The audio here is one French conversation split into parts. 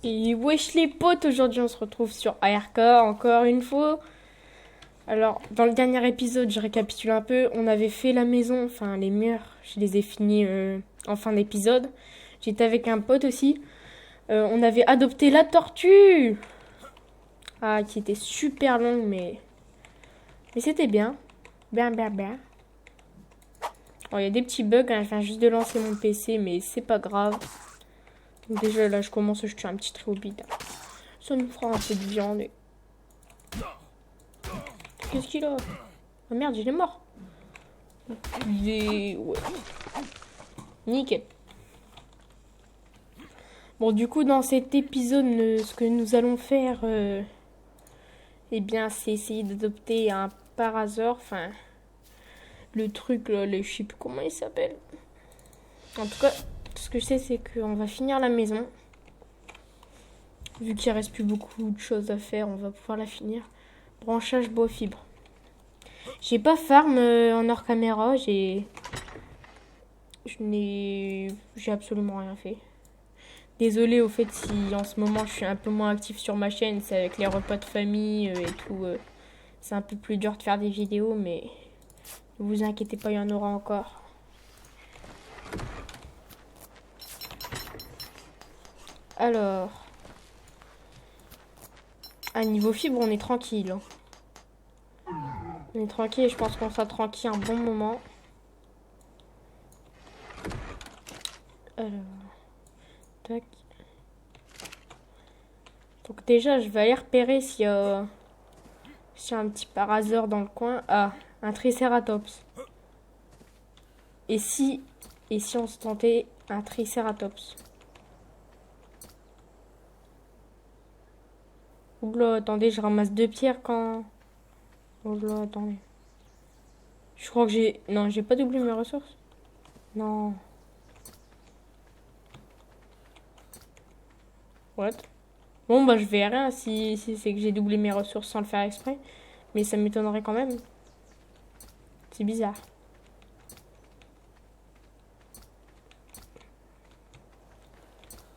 Et wesh les potes, aujourd'hui on se retrouve sur ARK encore une fois. Alors dans le dernier épisode, je récapitule un peu, on avait fait la maison, enfin les murs, je les ai finis en fin d'épisode. J'étais avec un pote aussi. On avait adopté la tortue. Ah, qui était super longue mais c'était bien. Bien, bien, bien. Bon, il y a des petits bugs, hein, je viens juste de lancer mon PC mais c'est pas grave. Donc déjà là je commence, je tue un petit trilobite. Ça nous fera un peu de viande. Qu'est-ce qu'il a? Oh merde, il est mort. Ouais. Nickel. Bon, du coup, dans cet épisode, ce que nous allons faire, eh bien, c'est essayer d'adopter un parasaure. Enfin, le truc, là, je sais plus comment il s'appelle. En tout cas, tout ce que je sais, c'est qu'on va finir la maison. Vu qu'il reste plus beaucoup de choses à faire, on va pouvoir la finir. Branchage bois fibre. J'ai pas farm en hors caméra, j'ai absolument rien fait. Désolée au fait si en ce moment je suis un peu moins active sur ma chaîne, c'est avec les repas de famille et tout. C'est un peu plus dur de faire des vidéos, mais ne vous inquiétez pas, il y en aura encore. Alors, à niveau fibre, on est tranquille. On est tranquille et je pense qu'on sera tranquille un bon moment. Alors, tac. Donc déjà, je vais aller repérer s'il y a un petit parasaure dans le coin. Ah, un tricératops. Et si on se tentait un tricératops? Oula, attendez, je ramasse 2 pierres quand... Oula, attendez. Je crois que j'ai... Non, j'ai pas doublé mes ressources. Non. What? Bon, bah je verrai hein, si c'est que j'ai doublé mes ressources sans le faire exprès. Mais ça m'étonnerait quand même. C'est bizarre.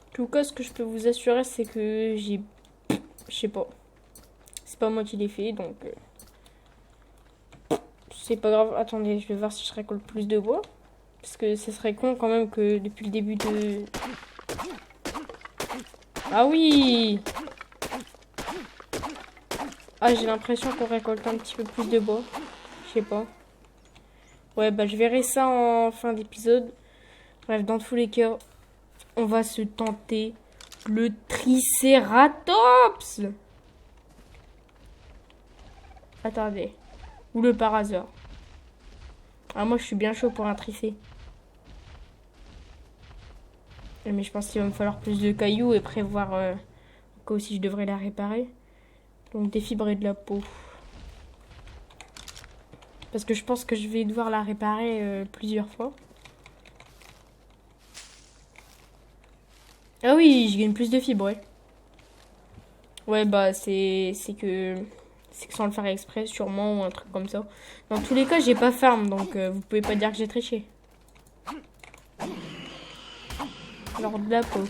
En tout cas, ce que je peux vous assurer, c'est que j'ai... Je sais pas. C'est pas moi qui l'ai fait, donc... C'est pas grave. Attendez, je vais voir si je récolte plus de bois. Parce que ce serait con quand même que depuis le début de... Ah oui! Ah, j'ai l'impression qu'on récolte un petit peu plus de bois. Je sais pas. Ouais, bah je verrai ça en fin d'épisode. Bref, dans tous les cas, on va se tenter le Tricératops. Attendez. Ou le parasaure. Ah, moi, je suis bien chaud pour un tricé. Mais je pense qu'il va me falloir plus de cailloux et prévoir que aussi je devrais la réparer. Donc des fibres et de la peau. Parce que je pense que je vais devoir la réparer plusieurs fois. Ah oui, je gagne plus de fibres, ouais. Ouais, bah c'est que sans le faire exprès, sûrement, ou un truc comme ça. Dans tous les cas, j'ai pas farm, donc vous pouvez pas dire que j'ai triché. Alors de la peau.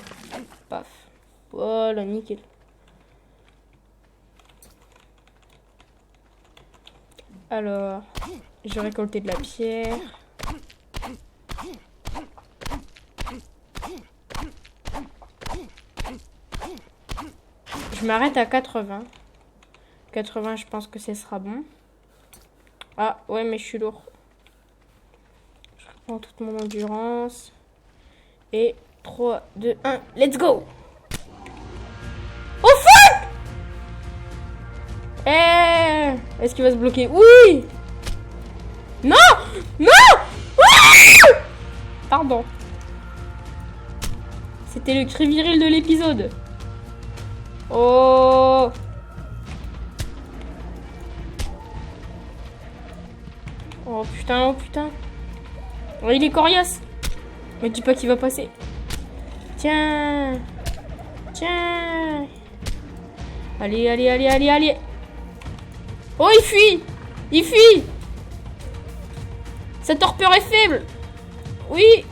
Paf. Voilà, nickel. Alors, je vais récolter de la pierre. Je m'arrête à 80. 80, je pense que ce sera bon. Ah, ouais, mais je suis lourd. Je reprends toute mon endurance. Et 3, 2, 1, let's go! Oh fuck! Est-ce qu'il va se bloquer? Oui! Non! Non! Ah! Pardon. C'était le cri viril de l'épisode. Oh! Oh putain, oh putain. Oh, il est coriace. Me dis pas qu'il va passer. Tiens. Tiens. Allez, allez, allez, allez, allez. Oh, il fuit. Il fuit. Sa torpeur est faible. Oui.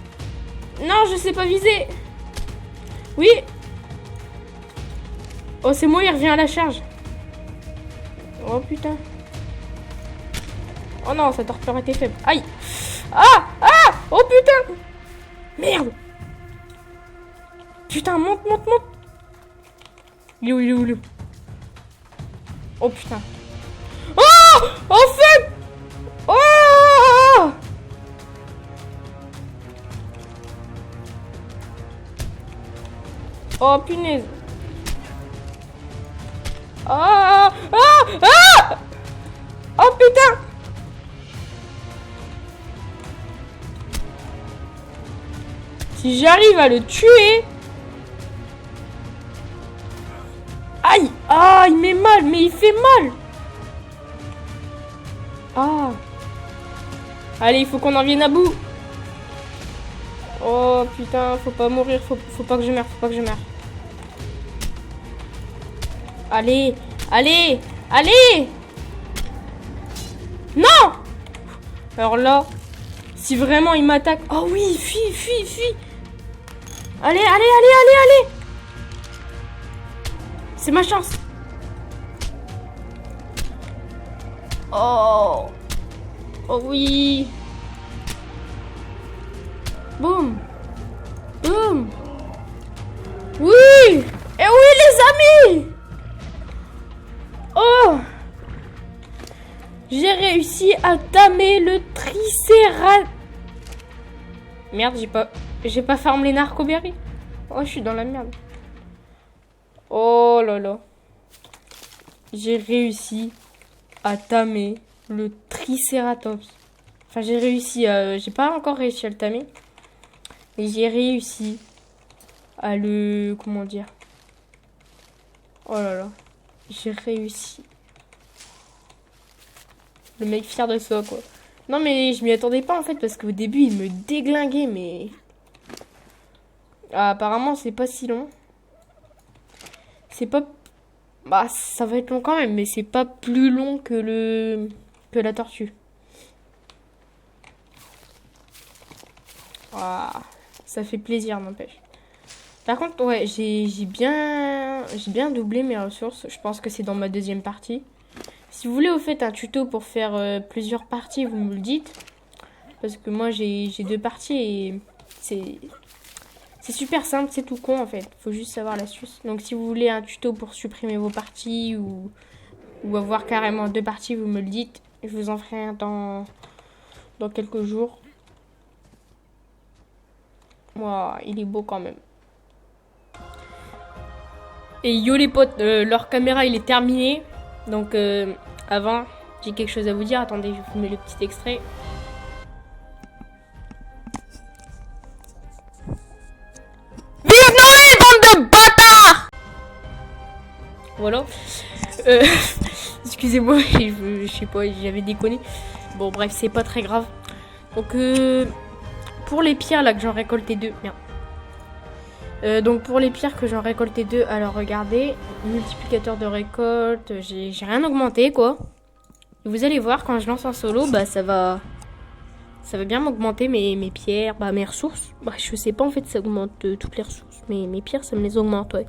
Non, je sais pas viser. Oui. Oh, c'est moi, il revient à la charge. Oh, putain. Oh non, sa torpeur était faible. Aïe. Ah. Ah. Oh, putain. Merde. Putain, monte, monte, monte. Il est où, il est où, il est où? Oh, putain. Oh. Oh, fuck. Oh. Oh, punaise. Ah. Ah. Ah. Oh, putain. Si j'arrive à le tuer... Aïe. Ah, il met mal, mais il fait mal. Ah. Allez, il faut qu'on en vienne à bout. Oh, putain, faut pas mourir, faut pas que je meure, faut pas que je meure. Allez, allez, allez. Non. Alors là, si vraiment il m'attaque... Oh oui, fuis, fuis, fuis. Allez, allez, allez, allez, allez. C'est ma chance. Oh. Oh oui. Boum. Boum. Oui. Et oui, les amis. Oh. J'ai réussi à tamer le tricérat... Merde, j'ai pas farm les narcoberries. Oh, je suis dans la merde. Oh là là. J'ai réussi à tamer le tricératops. Enfin, j'ai réussi à... J'ai pas encore réussi à le tamer. Mais j'ai réussi à le... Comment dire? Oh là là. J'ai réussi. Le mec fier de soi, quoi. Non, mais je m'y attendais pas, en fait, parce qu'au début, il me déglinguait, mais... Ah, apparemment, c'est pas si long. C'est pas... Bah, ça va être long quand même, mais c'est pas plus long que la tortue. Ah, ça fait plaisir, n'empêche. Par contre, ouais, j'ai bien doublé mes ressources. Je pense que c'est dans ma deuxième partie. Si vous voulez, au fait, un tuto pour faire plusieurs parties, vous me le dites. Parce que moi, j'ai 2 parties et c'est super simple, c'est tout con en fait. Faut juste savoir l'astuce. Donc si vous voulez un tuto pour supprimer vos parties ou avoir carrément 2 parties, vous me le dites. Je vous en ferai un dans quelques jours. Moi, il est beau quand même. Et yo les potes, leur caméra il est terminé. Donc avant, j'ai quelque chose à vous dire. Attendez, je vous mets le petit extrait. Vive Noël, bande de bâtards! Voilà. Excusez-moi, je sais pas, j'avais déconné. Bon, bref, c'est pas très grave. Donc, pour les pierres, là, que j'en récoltais 2. Merde. Donc, pour les pierres que j'en récoltais 2, alors regardez. Multiplicateur de récolte, j'ai rien augmenté, quoi. Et vous allez voir, quand je lance en solo, bah, ça va bien m'augmenter mes pierres, bah, mes ressources. Bah, je sais pas, en fait, ça augmente toutes les ressources. Mais mes pierres, ça me les augmente, ouais.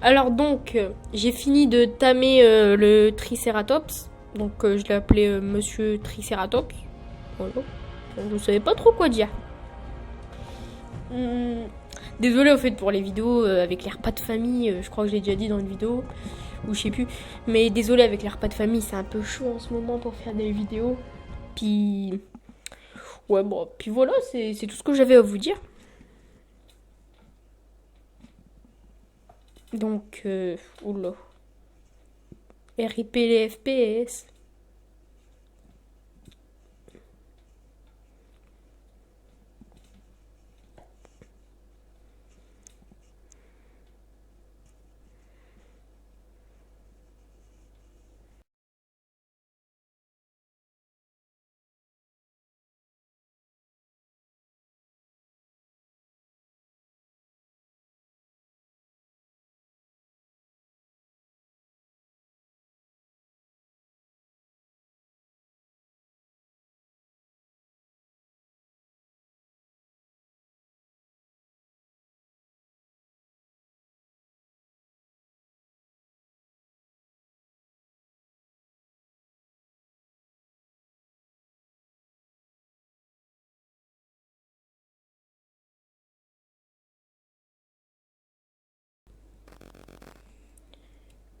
Alors donc, j'ai fini de tamer le Tricératops. Donc je l'ai appelé Monsieur Tricératops. Voilà. Je ne savais pas trop quoi dire. Désolé au fait pour les vidéos avec les repas de famille. Je crois que je l'ai déjà dit dans une vidéo. Ou je sais plus. Mais désolé avec les repas de famille, c'est un peu chaud en ce moment pour faire des vidéos. Puis... Ouais bon, puis voilà, c'est tout ce que j'avais à vous dire. Donc, oula. RIP les FPS.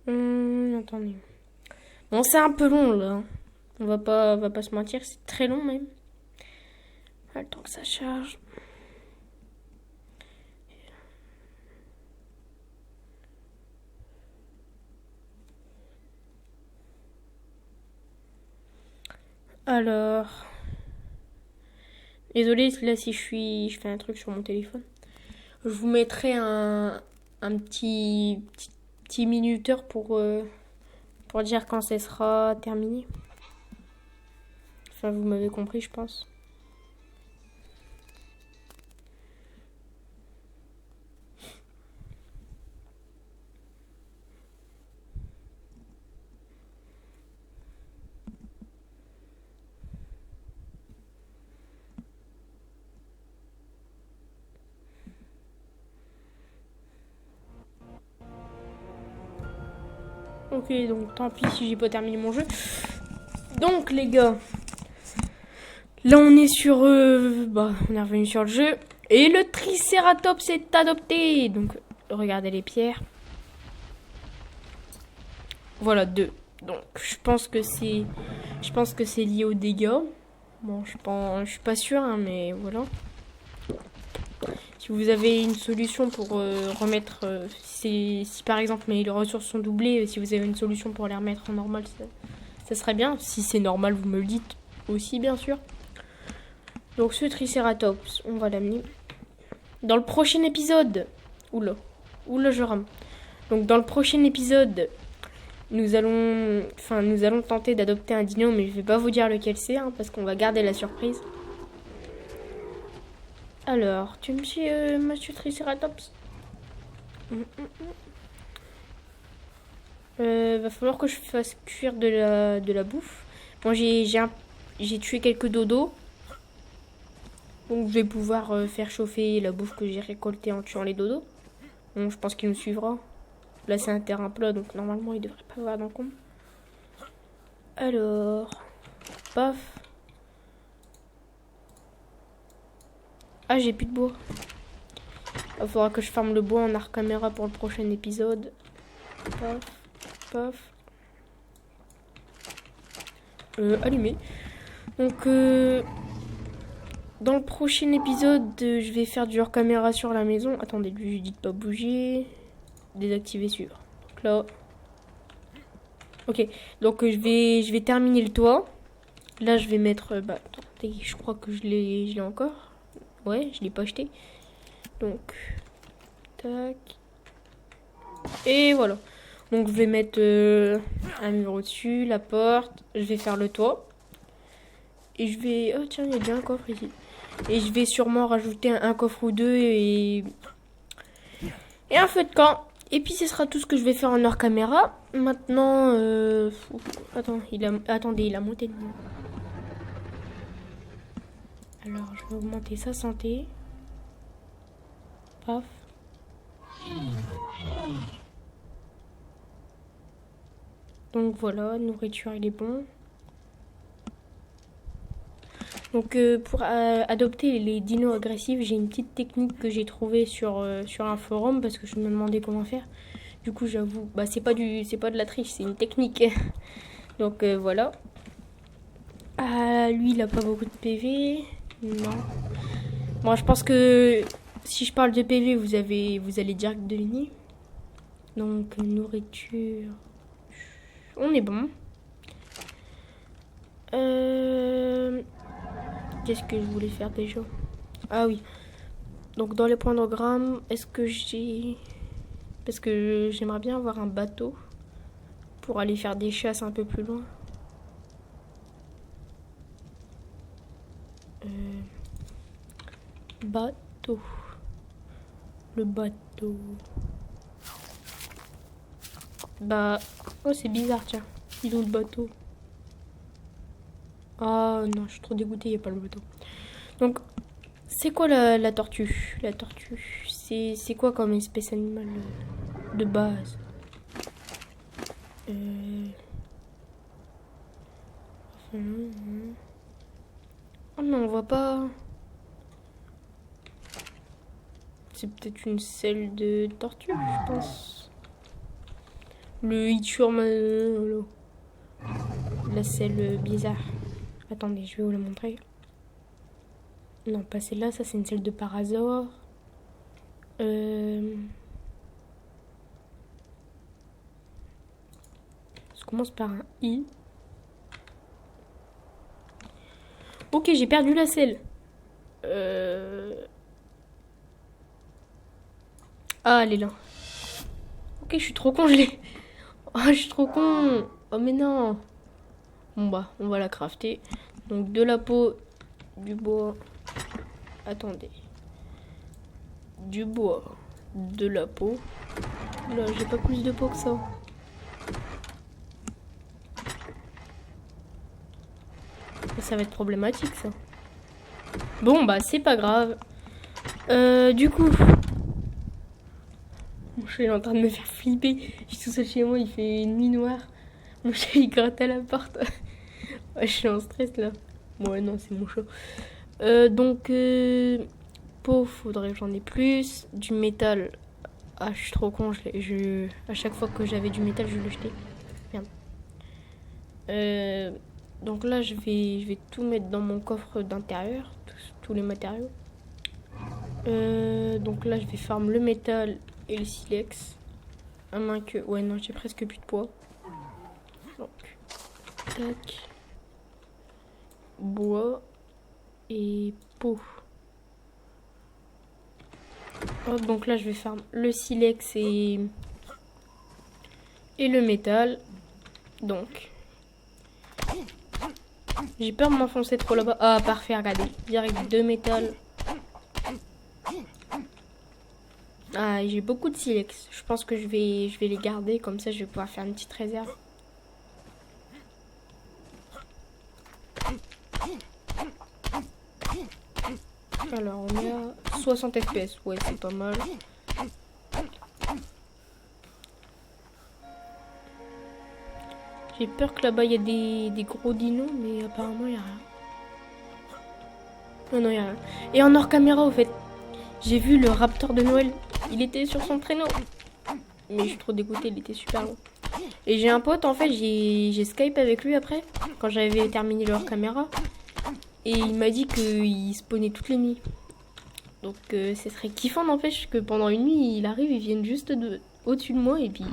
Attendez. Bon, c'est un peu long là. On va pas se mentir, c'est très long même. Le temps que ça charge. Alors, désolé là si je fais un truc sur mon téléphone. Je vous mettrai un petit minuteur pour dire quand ça sera terminé. Enfin, vous m'avez compris, je pense. Ok, donc tant pis si j'ai pas terminé mon jeu. Donc les gars, là on est sur... on est revenu sur le jeu. Et le Triceratops est adopté. Donc regardez les pierres. Voilà, 2. Donc je pense que c'est lié aux dégâts. Bon, je suis pas sûre, hein, mais voilà. Si vous avez une solution pour remettre... si par exemple mes ressources sont doublées, si vous avez une solution pour les remettre en normal, ça serait bien. Si c'est normal, vous me le dites aussi, bien sûr. Donc ce Triceratops, on va l'amener. Dans le prochain épisode... Oula, je rame. Donc dans le prochain épisode, nous allons tenter d'adopter un dino, mais je vais pas vous dire lequel c'est, hein, parce qu'on va garder la surprise. Alors, tu me suis, monsieur Triceratops? Va falloir que je fasse cuire de la bouffe. Moi, j'ai tué quelques dodos. Donc, je vais pouvoir faire chauffer la bouffe que j'ai récoltée en tuant les dodos. Bon, je pense qu'il nous suivra. Là, c'est un terrain plat, donc normalement, il devrait pas avoir d'encombre. Alors, paf. Ah, j'ai plus de bois. Il faudra que je farme le bois en arc caméra pour le prochain épisode. Paf, paf. Allumé. Donc, dans le prochain épisode, je vais faire du hors caméra sur la maison. Attendez, lui, je dis de pas bouger. Désactiver suivre. Donc là. Ok, donc je vais terminer le toit. Là, je vais mettre... attendez, je crois que je l'ai encore. Ouais, je l'ai pas acheté. Donc, tac. Et voilà. Donc, je vais mettre un mur au-dessus, la porte. Je vais faire le toit. Et je vais... Oh, tiens, il y a déjà un coffre ici. Et je vais sûrement rajouter un coffre ou deux et un feu de camp. Et puis, ce sera tout ce que je vais faire en hors caméra. Maintenant, attendez, il a monté de niveau. Alors, je vais augmenter sa santé. Paf. Donc voilà, nourriture, il est bon. Donc pour adopter les dinos agressifs, j'ai une petite technique que j'ai trouvée sur un forum parce que je me demandais comment faire. Du coup, j'avoue, c'est pas de la triche, c'est une technique. Donc voilà. Lui, il a pas beaucoup de PV. Non. Bon, je pense que si je parle de PV, vous allez direct deviner. Donc nourriture. On est bon. Qu'est-ce que je voulais faire déjà? Ah oui. Donc dans les points d'engramme, est-ce que j'ai... Parce que j'aimerais bien avoir un bateau pour aller faire des chasses un peu plus loin. Bateau. Le bateau. Oh, c'est bizarre, tiens. Il est où le bateau? Ah non, je suis trop dégoûtée, il n'y a pas le bateau. Donc, c'est quoi la tortue? La tortue, c'est quoi comme espèce animale de base? Oh non, on voit pas. C'est peut-être une selle de tortue, je pense. Le Ichurma... la selle bizarre. Attendez, je vais vous la montrer. Non, pas celle-là, ça c'est une selle de Parasaur. Ça commence par un I. Ok, j'ai perdu la selle. Ah, elle est là. Ok, je suis trop con, je l'ai. Oh, je suis trop con. Oh, mais non. Bon, bah, on va la crafter. Donc, de la peau, du bois. Attendez. Du bois, de la peau. Là, j'ai pas plus de peau que ça. Ça va être problématique, ça. Bon, bah, c'est pas grave. Du coup... Mon chat est en train de me faire flipper. Je suis tout seul chez moi, il fait une nuit noire. Mon chat, il gratte à la porte. Ouais, je suis en stress, là. Bon, ouais, non, c'est mon chat. Donc, peau, faudrait que j'en ai plus. Du métal. Ah, je suis trop con. À chaque fois que j'avais du métal, je le jetais. Merde. Donc là, je vais tout mettre dans mon coffre d'intérieur. Tous les matériaux. Donc là, je vais farm le métal et le silex. À main que... Ouais, non, j'ai presque plus de poids. Donc, tac. Bois et peau. Hop, donc là, je vais farm le silex et le métal. Donc, j'ai peur de m'enfoncer trop là-bas. Ah, parfait, regardez. Direct de métal. Ah, j'ai beaucoup de silex. Je pense que je vais les garder. Comme ça, je vais pouvoir faire une petite réserve. Alors, on est à 60 FPS. Ouais, c'est pas mal. J'ai peur que là-bas, il y a des gros dinos, mais apparemment, il n'y a rien. Non, non, il n'y a rien. Et en hors caméra, au fait, j'ai vu le raptor de Noël. Il était sur son traîneau. Mais je suis trop dégoûtée, il était super long. Et j'ai un pote, en fait, j'ai Skype avec lui après, quand j'avais terminé le hors caméra. Et il m'a dit qu'il spawnait toutes les nuits. Donc ce serait kiffant, n'empêche que pendant une nuit, il arrive, il vienne juste au-dessus de moi et puis...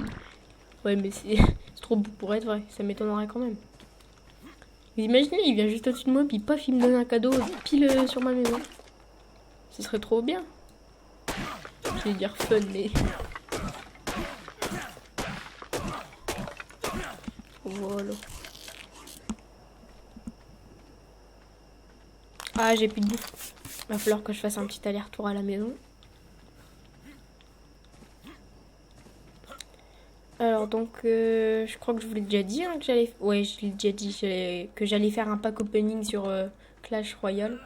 Ouais, mais c'est trop beau pour être vrai, ça m'étonnerait quand même. Vous imaginez, il vient juste au-dessus de moi, puis paf, il me donne un cadeau pile sur ma maison. Ce serait trop bien. Je vais dire fun, mais... Voilà. Ah, j'ai plus de bouffe. Va falloir que je fasse un petit aller-retour à la maison. Alors donc, je crois que je vous l'ai déjà dit hein, que j'allais... Ouais, je l'ai déjà dit que j'allais faire un pack opening sur Clash Royale.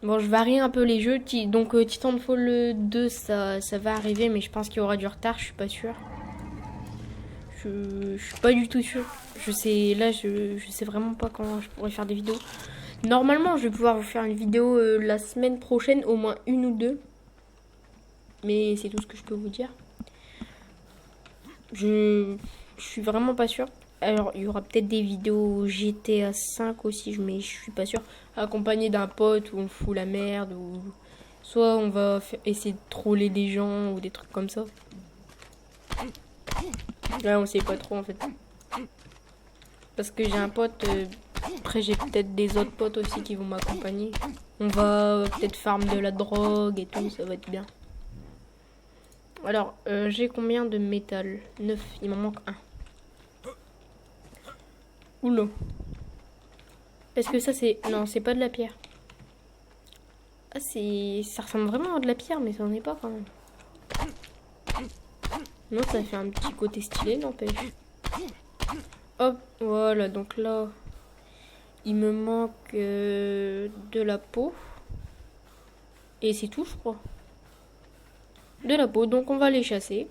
Bon, je varie un peu les jeux. Donc, Titanfall 2, ça va arriver, mais je pense qu'il y aura du retard, je suis pas sûre. Je suis pas du tout sûre. Je sais vraiment pas quand je pourrais faire des vidéos. Normalement, je vais pouvoir vous faire une vidéo la semaine prochaine, au moins une ou deux. Mais c'est tout ce que je peux vous dire. Je suis vraiment pas sûre. Alors, il y aura peut-être des vidéos GTA 5 aussi, mais je suis pas sûre. Accompagné d'un pote où on fout la merde, ou soit on va essayer de troller des gens ou des trucs comme ça. Là, on sait pas trop en fait. Parce que j'ai un pote, après j'ai peut-être des autres potes aussi qui vont m'accompagner. On va peut-être farm de la drogue et tout, ça va être bien. Alors, j'ai combien de métal? 9, il m'en manque un. Oula. Est-ce que ça c'est... Non, c'est pas de la pierre. Ah, ça ressemble vraiment à de la pierre, mais ça n'en est pas quand même. Non, ça fait un petit côté stylé, n'empêche. Hop, voilà, donc là, il me manque de la peau. Et c'est tout, je crois. De la peau, donc on va les chasser.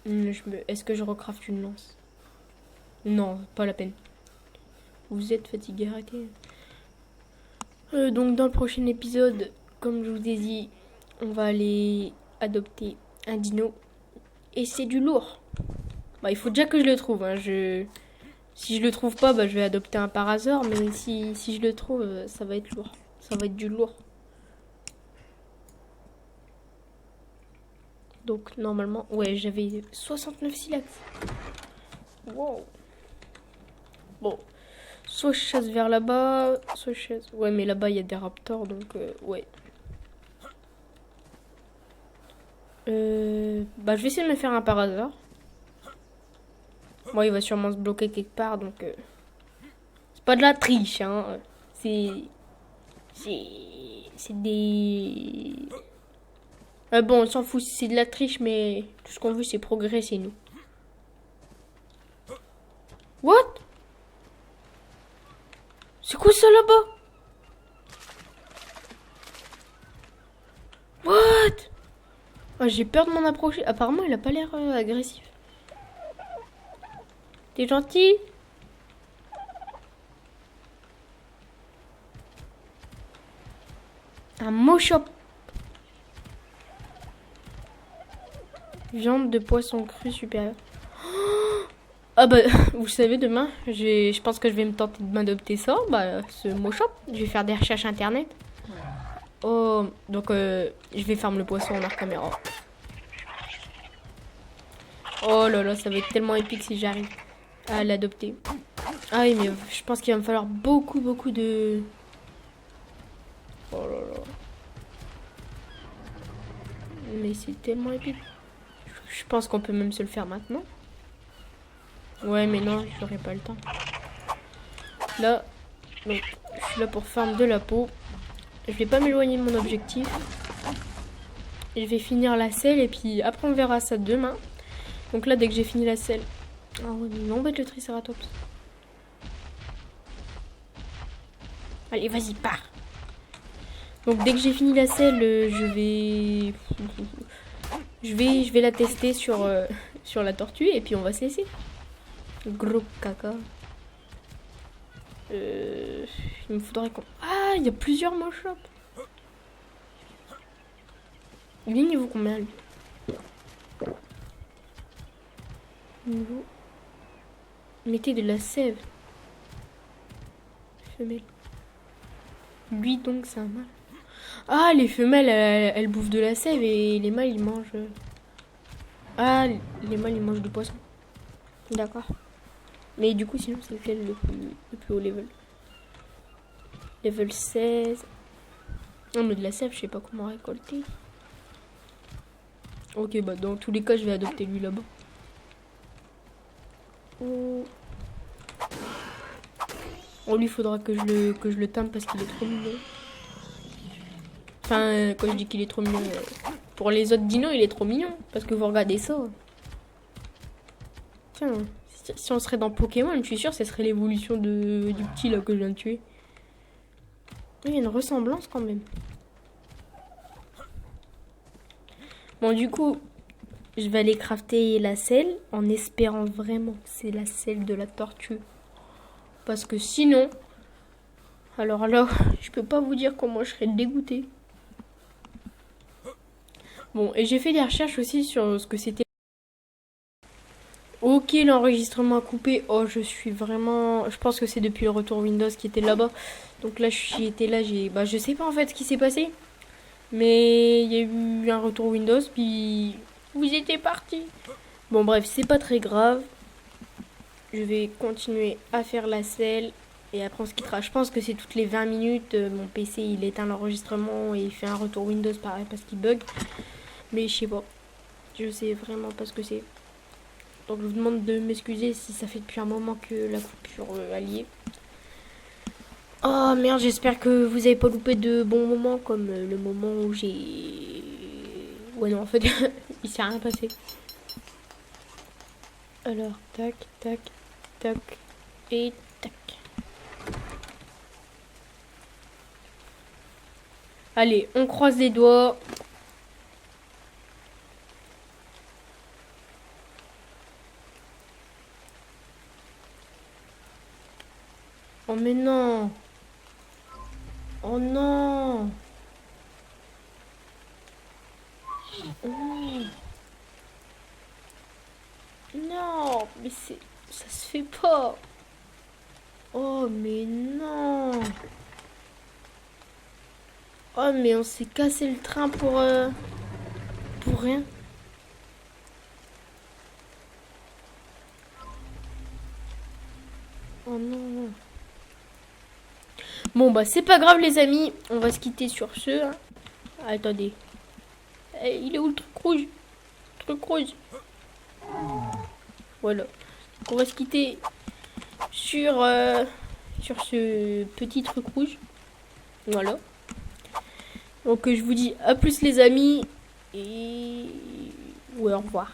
Est-ce que je recraft une lance? Non, pas la peine. Vous êtes fatigué, arrêtez. Donc dans le prochain épisode, comme je vous ai dit, on va aller adopter un dino. Et c'est du lourd. Bah, il faut déjà que je le trouve. Hein. Si je le trouve pas, bah, je vais adopter un Parasaur. Mais si je le trouve, ça va être lourd. Ça va être du lourd. Donc, normalement... Ouais, j'avais 69 silex. Wow. Bon. Soit je chasse vers là-bas, soit je chasse... Ouais, mais là-bas, il y a des raptors, donc... ouais. Bah, je vais essayer de me faire un Parasaur. Bon, il va sûrement se bloquer quelque part, donc... c'est pas de la triche, hein. C'est des... bon, on s'en fout si c'est de la triche, mais tout ce qu'on veut, c'est progresser, nous. What? C'est quoi ça là-bas? What? Ah, j'ai peur de m'en approcher. Apparemment, il a pas l'air agressif. T'es gentil? Un Moshop. Viande de poisson cru supérieure. Ah bah, vous savez, demain, je pense que je vais me tenter de m'adopter ça, bah, ce Moshop. Je vais faire des recherches internet. Oh, donc je vais farmer le poisson en hors caméra. Oh là là, ça va être tellement épique si j'arrive à l'adopter. Ah oui, mais je pense qu'il va me falloir beaucoup de... Oh là là. Mais c'est tellement épique. Je pense qu'on peut même se le faire maintenant. Ouais, mais non, j'aurai pas le temps. Là, donc, je suis là pour farm de la peau. Je vais pas m'éloigner de mon objectif. Je vais finir la selle et puis après on verra ça demain. Donc là, dès que j'ai fini la selle... Ah ouais, mais m'embête le Triceratops. Allez, vas-y, pars. Donc dès que j'ai fini la selle, je vais la tester sur, sur la tortue et puis on va se laisser. Gros caca. Il me faudrait qu'on... Ah, il y a plusieurs Moshop. Il est niveau combien, lui? Niveau... Mettez de la sève. Femelle. Lui, donc, c'est un mâle. Ah, les femelles, elles bouffent de la sève et les mâles, ils mangent... Ah, les mâles, ils mangent du poisson. D'accord. Mais du coup, sinon, c'est lequel le plus haut level? Level 16. Non, mais de la sève, je sais pas comment récolter. Ok, bah dans tous les cas, je vais adopter lui là-bas. Oh. Oh, lui, faudra que je le tame parce qu'il est trop mignon. Enfin, quand je dis qu'il est trop mignon, pour les autres dinos, il est trop mignon. Parce que vous regardez ça. Tiens, si on serait dans Pokémon, je suis sûre que ce serait l'évolution du petit là que je viens de tuer. Il y a une ressemblance quand même. Bon, du coup, je vais aller crafter la selle en espérant vraiment que c'est la selle de la tortue. Parce que sinon, alors là, je peux pas vous dire comment je serais dégoûtée. Bon, et j'ai fait des recherches aussi sur ce que c'était. Ok, l'enregistrement a coupé. Oh, je suis vraiment... Je pense que c'est depuis le retour Windows qui était là-bas. Donc là, j'y étais là, bah, je sais pas en fait ce qui s'est passé. Mais il y a eu un retour Windows, puis vous étiez parti. Bon, bref, c'est pas très grave. Je vais continuer à faire la selle. Et après, on se quittera. Je pense que c'est toutes les 20 minutes. Mon PC, il éteint l'enregistrement et il fait un retour Windows pareil parce qu'il bug. Mais je sais pas. Je sais vraiment pas ce que c'est. Donc, je vous demande de m'excuser si ça fait depuis un moment que la coupure a lié. Oh merde, j'espère que vous avez pas loupé de bons moments comme le moment où j'ai... Ouais non, en fait, il s'est rien passé. Alors, tac, tac, tac, et tac. Allez, on croise les doigts. Oh mais non. Oh non. Oh. Non, mais c'est... Ça se fait pas. Oh, mais non. Oh, mais on s'est cassé le train pour rien. Oh non. Bon, bah, c'est pas grave, les amis. On va se quitter sur ce. Hein. Attendez. Eh, il est où le truc rouge? Truc rouge. Voilà. Donc, on va se quitter sur ce petit truc rouge. Voilà. Donc, je vous dis à plus, les amis. Et... Ouais, au revoir.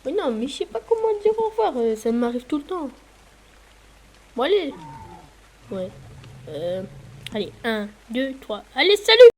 Mais non, mais je sais pas comment dire au revoir. Ça m'arrive tout le temps. Bon, allez. Ouais. Allez, 1, 2, 3. Allez, salut!